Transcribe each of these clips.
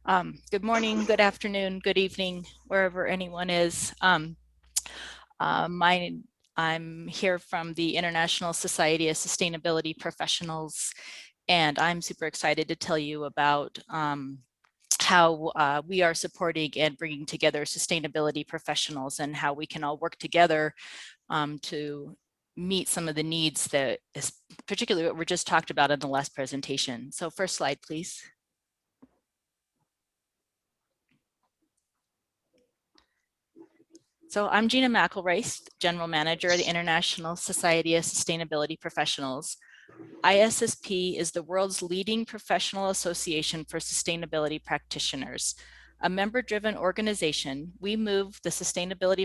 Good morning, good afternoon, good evening, wherever anyone is. Uh, my, I'm here from the International Society of Sustainability Professionals, and I'm super excited to tell you about how we are supporting and bringing together sustainability professionals and how we can all work together to meet some of the needs that is particularly what we just talked about in the last presentation. So first slide, please. So I'm Gina Macilwraith, General Manager of the International Society of Sustainability Professionals. ISSP is the world's leading professional association for sustainability practitioners. A member-driven organization, we move the sustainability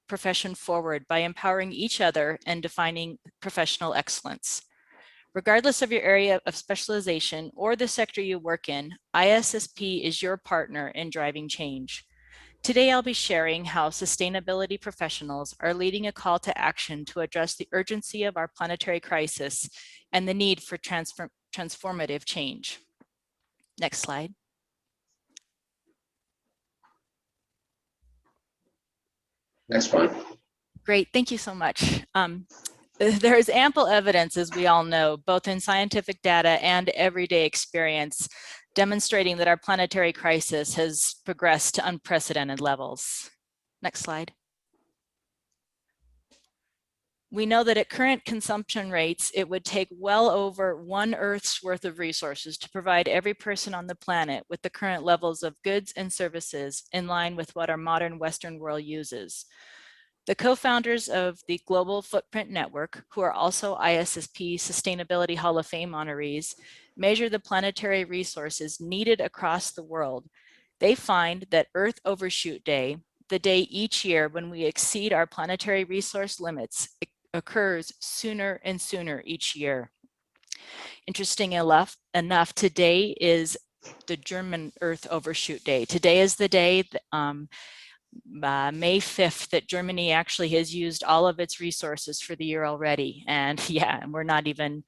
profession forward by empowering each other and defining professional excellence. Regardless of your area of specialization or the sector you work in, ISSP is your partner in driving change. Today, I'll be sharing how sustainability professionals are leading a call to action to address the urgency of our planetary crisis and the need for transformative change. Next slide. Next one. Great, thank you so much. There is ample evidence, as we all know, both in scientific data and everyday experience, demonstrating that our planetary crisis has progressed to unprecedented levels. Next slide. We know that at current consumption rates, it would take well over 1 Earth's worth of resources to provide every person on the planet with the current levels of goods and services in line with what our modern Western world uses. The co-founders of the Global Footprint Network, who are also ISSP Sustainability Hall of Fame honorees, measure the planetary resources needed across the world. They find that Earth Overshoot Day, the day each year when we exceed our planetary resource limits, occurs sooner and sooner each year. Interesting enough, today is the German Earth Overshoot Day. Today is the day that, May 5th that Germany actually has used all of its resources for the year already. And yeah, we're not even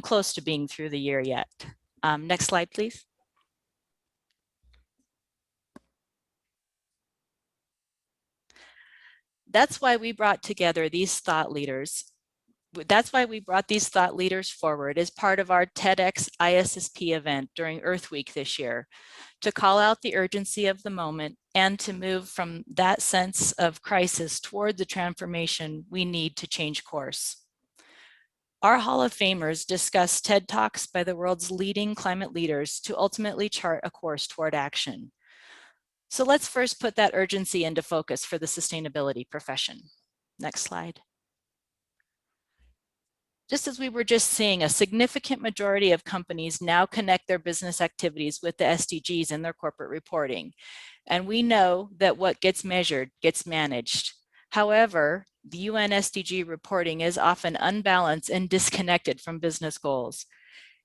close to being through the year yet. Next slide, please. That's why we brought together these thought leaders. That's why we brought these thought leaders forward as part of our TEDx ISSP event during Earth Week this year, to call out the urgency of the moment and to move from that sense of crisis toward the transformation we need to change course. Our Hall of Famers discuss TED Talks by the world's leading climate leaders to ultimately chart a course toward action. So let's first put that urgency into focus for the sustainability profession. Next slide. Just as we were just seeing, a significant majority of companies now connect their business activities with the SDGs in their corporate reporting. And we know that what gets measured gets managed. However, the UN SDG reporting is often unbalanced and disconnected from business goals.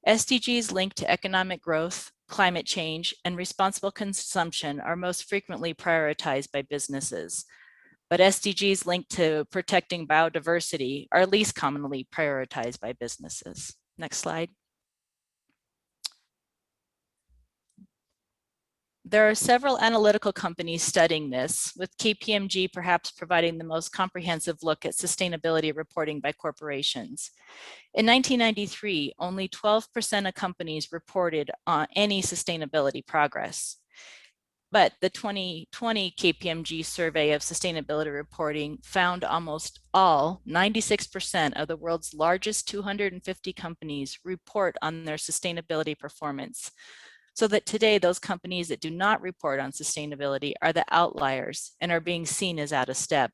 SDGs linked to economic growth, climate change, and responsible consumption are most frequently prioritized by businesses. But SDGs linked to protecting biodiversity are least commonly prioritized by businesses. Next slide. There are several analytical companies studying this, with KPMG perhaps providing the most comprehensive look at sustainability reporting by corporations. In 1993, only 12% of companies reported on any sustainability progress. But the 2020 KPMG survey of sustainability reporting found almost all, 96% of the world's largest 250 companies report on their sustainability performance. So that today, those companies that do not report on sustainability are the outliers and are being seen as out of step.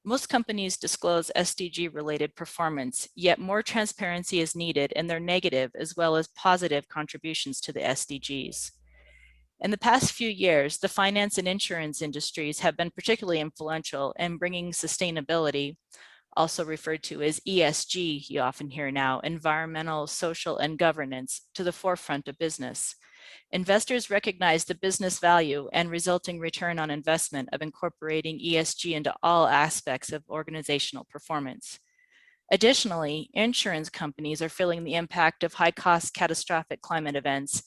Most companies disclose SDG-related performance, yet more transparency is needed in their negative as well as positive contributions to the SDGs. In the past few years, the finance and insurance industries have been particularly influential in bringing sustainability, also referred to as ESG, you often hear now, environmental, social, and governance, to the forefront of business. Investors recognize the business value and resulting return on investment of incorporating ESG into all aspects of organizational performance. Additionally, insurance companies are feeling the impact of high-cost catastrophic climate events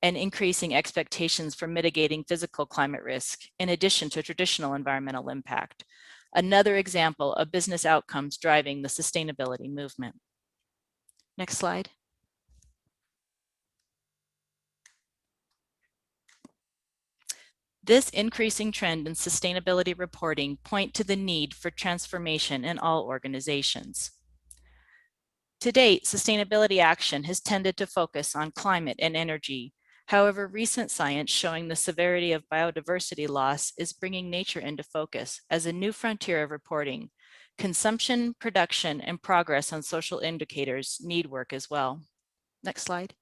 and increasing expectations for mitigating physical climate risk, in addition to traditional environmental impact. Another example of business outcomes driving the sustainability movement. Next slide. This increasing trend in sustainability reporting point to the need for transformation in all organizations. To date, sustainability action has tended to focus on climate and energy. However, recent science showing the severity of biodiversity loss is bringing nature into focus as a new frontier of reporting. Consumption, production, and progress on social indicators need work as well. Next slide.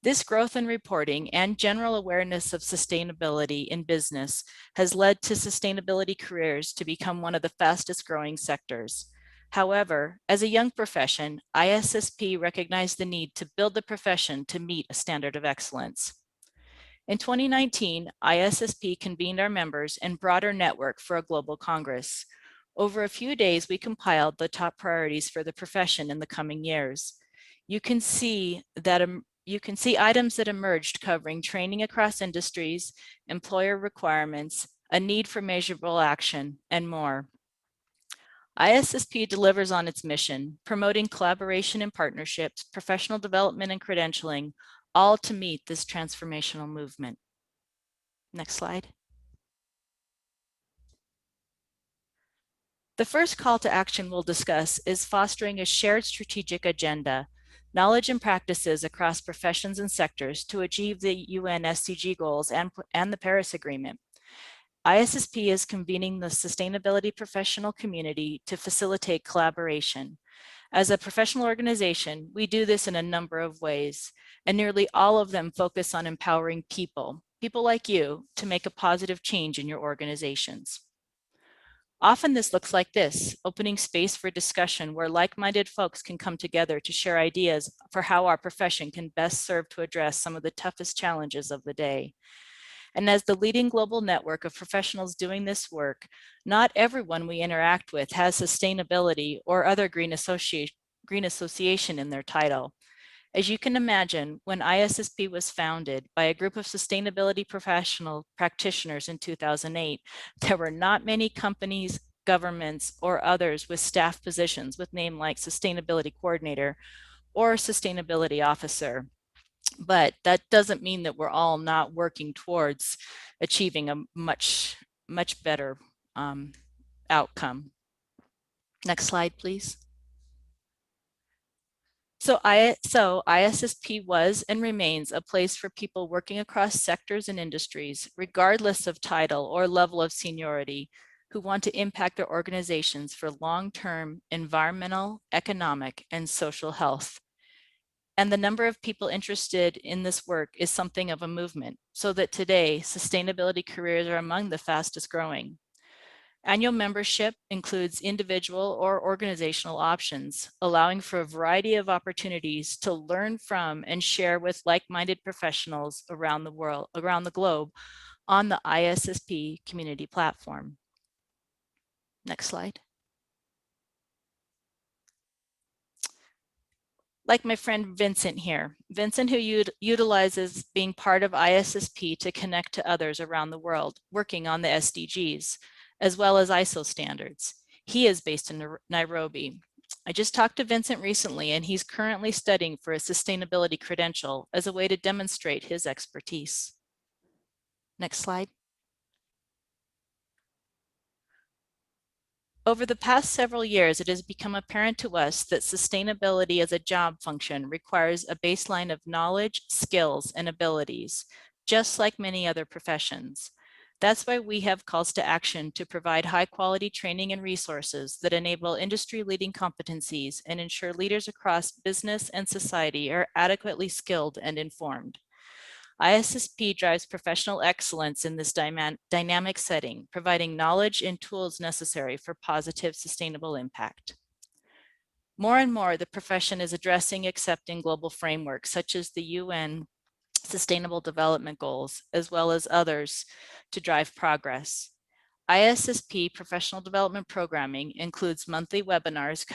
This growth in reporting and general awareness of sustainability in business has led to sustainability careers to become one of the fastest growing sectors. However, as a young profession, ISSP recognized the need to build the profession to meet a standard of excellence. In 2019, ISSP convened our members and broader network for a global congress. Over a few days, we compiled the top priorities for the profession in the coming years. You can see items that emerged covering training across industries, employer requirements, a need for measurable action, and more. ISSP delivers on its mission, promoting collaboration and partnerships, professional development and credentialing, all to meet this transformational movement. Next slide. The first call to action we'll discuss is fostering a shared strategic agenda, knowledge and practices across professions and sectors to achieve the UN SDG goals and the Paris Agreement. ISSP is convening the sustainability professional community to facilitate collaboration. As a professional organization, we do this in a number of ways, and nearly all of them focus on empowering people like you, to make a positive change in your organizations. Often this looks like this, opening space for discussion where like-minded folks can come together to share ideas for how our profession can best serve to address some of the toughest challenges of the day. And as the leading global network of professionals doing this work, not everyone we interact with has sustainability or other green association in their title. As you can imagine, when ISSP was founded by a group of sustainability professional practitioners in 2008, there were not many companies, governments, or others with staff positions with names like Sustainability Coordinator or Sustainability Officer. But that doesn't mean that we're all not working towards achieving a much better outcome. Next slide, please. So ISSP was and remains a place for people working across sectors and industries, regardless of title or level of seniority, who want to impact their organizations for long-term environmental, economic, and social health. And the number of people interested in this work is something of a movement, so that today, sustainability careers are among the fastest growing. Annual membership includes individual or organizational options, allowing for a variety of opportunities to learn from and share with like-minded professionals around the globe on the ISSP community platform. Next slide. Like my friend Vincent here. Vincent, who utilizes being part of ISSP to connect to others around the world, working on the SDGs, as well as ISO standards. He is based in Nairobi. I just talked to Vincent recently, and he's currently studying for a sustainability credential as a way to demonstrate his expertise. Next slide. Over the past several years, it has become apparent to us that sustainability as a job function requires a baseline of knowledge, skills, and abilities, just like many other professions. That's why we have calls to action to provide high-quality training and resources that enable industry-leading competencies and ensure leaders across business and society are adequately skilled and informed. ISSP drives professional excellence in this dynamic setting, providing knowledge and tools necessary for positive, sustainable impact. More and more, the profession is addressing accepting global frameworks such as the UN Sustainable Development Goals, as well as others to drive progress. ISSP professional development programming includes monthly webinars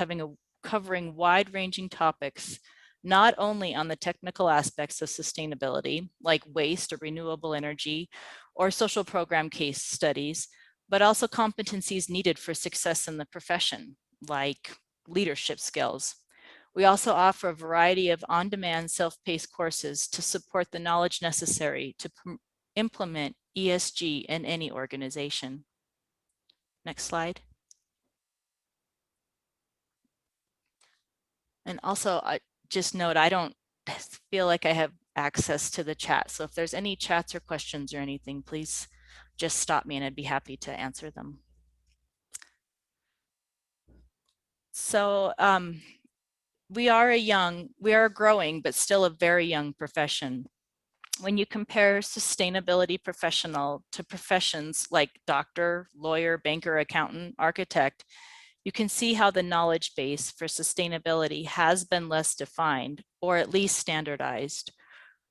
covering wide-ranging topics, not only on the technical aspects of sustainability, like waste or renewable energy, or social program case studies, but also competencies needed for success in the profession, like leadership skills. We also offer a variety of on-demand self-paced courses to support the knowledge necessary to implement ESG in any organization. Next slide. And also, just note, I don't feel like I have access to the chat. So if there's any chats or questions or anything, please just stop me and I'd be happy to answer them. So we are a growing, but still a very young profession. When you compare sustainability professional to professions like doctor, lawyer, banker, accountant, architect, you can see how the knowledge base for sustainability has been less defined, or at least standardized.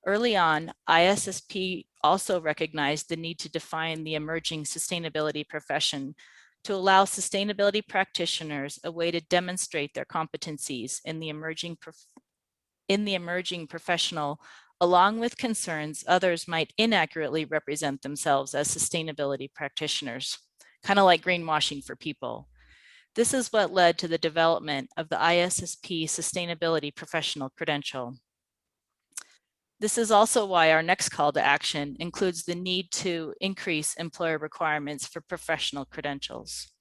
Early on, ISSP also recognized the need to define the emerging sustainability profession to allow sustainability practitioners a way to demonstrate their competencies in the emerging professional, along with concerns others might inaccurately represent themselves as sustainability practitioners, kind of like greenwashing for people. This is what led to the development of the ISSP Sustainability Professional Credential. This is also why our next call to action includes the need to increase employer requirements for professional credentials.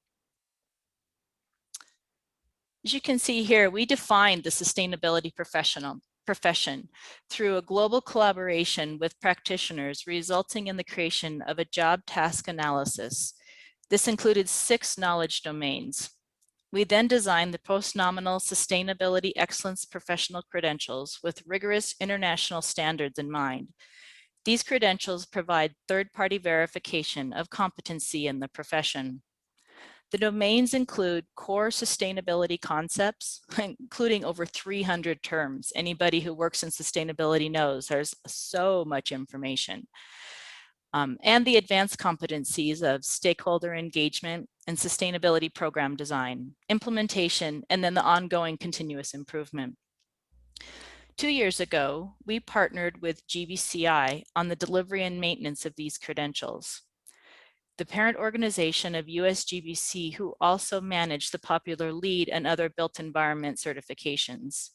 As you can see here, we defined the sustainability profession through a global collaboration with practitioners, resulting in the creation of a job task analysis. This included 6 knowledge domains. We then designed the post-nominal Sustainability Excellence Professional Credentials with rigorous international standards in mind. These credentials provide third-party verification of competency in the profession. The domains include core sustainability concepts, including over 300 terms. Anybody who works in sustainability knows there's so much information. And the advanced competencies of stakeholder engagement and sustainability program design, implementation, and then the ongoing continuous improvement. 2 years ago, we partnered with GBCI on the delivery and maintenance of these credentials. The parent organization of USGBC, who also managed the popular LEED and other built environment certifications.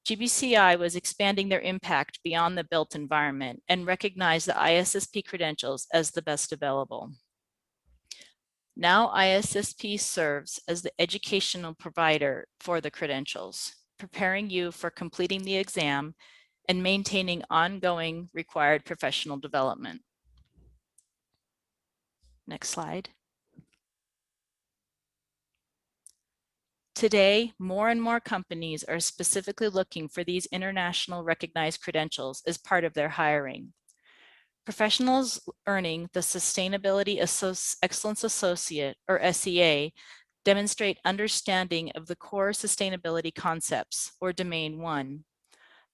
GBCI was expanding their impact beyond the built environment and recognized the ISSP credentials as the best available. Now ISSP serves as the educational provider for the credentials, preparing you for completing the exam and maintaining ongoing required professional development. Next slide. Today, more and more companies are specifically looking for these international recognized credentials as part of their hiring. Professionals earning the Sustainability Excellence Associate, or SEA, demonstrate understanding of the core sustainability concepts, or Domain 1.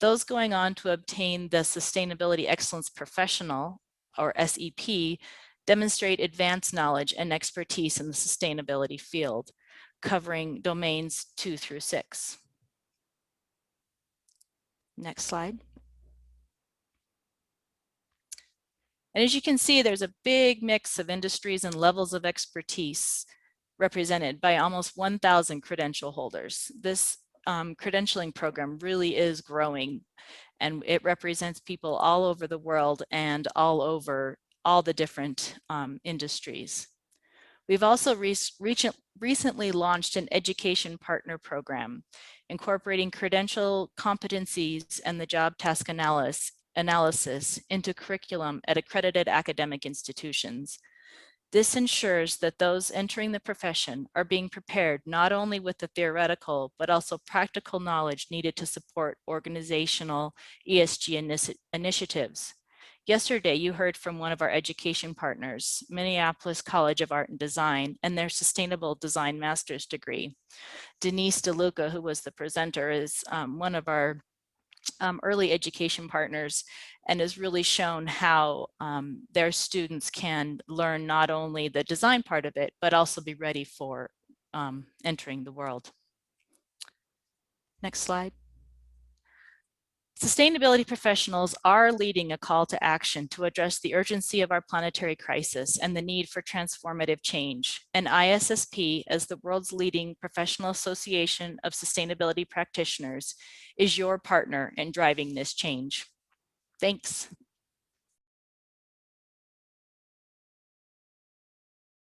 Those going on to obtain the Sustainability Excellence Professional, or SEP, demonstrate advanced knowledge and expertise in the sustainability field, covering domains 2 through 6. Next slide. And as you can see, there's a big mix of industries and levels of expertise represented by almost 1,000 credential holders. This credentialing program really is growing, and it represents people all over the world and all over all the different industries. We've also recently launched an education partner program, incorporating credential competencies and the job task analysis into curriculum at accredited academic institutions. This ensures that those entering the profession are being prepared not only with the theoretical, but also practical knowledge needed to support organizational ESG initiatives. Yesterday, you heard from one of our education partners, Minneapolis College of Art and Design, and their Sustainable Design Master's degree. Denise DeLuca, who was the presenter, is one of our early education partners and has really shown how their students can learn not only the design part of it, but also be ready for entering the world. Next slide. Sustainability professionals are leading a call to action to address the urgency of our planetary crisis and the need for transformative change. And ISSP, as the world's leading professional association of sustainability practitioners, is your partner in driving this change. Thanks.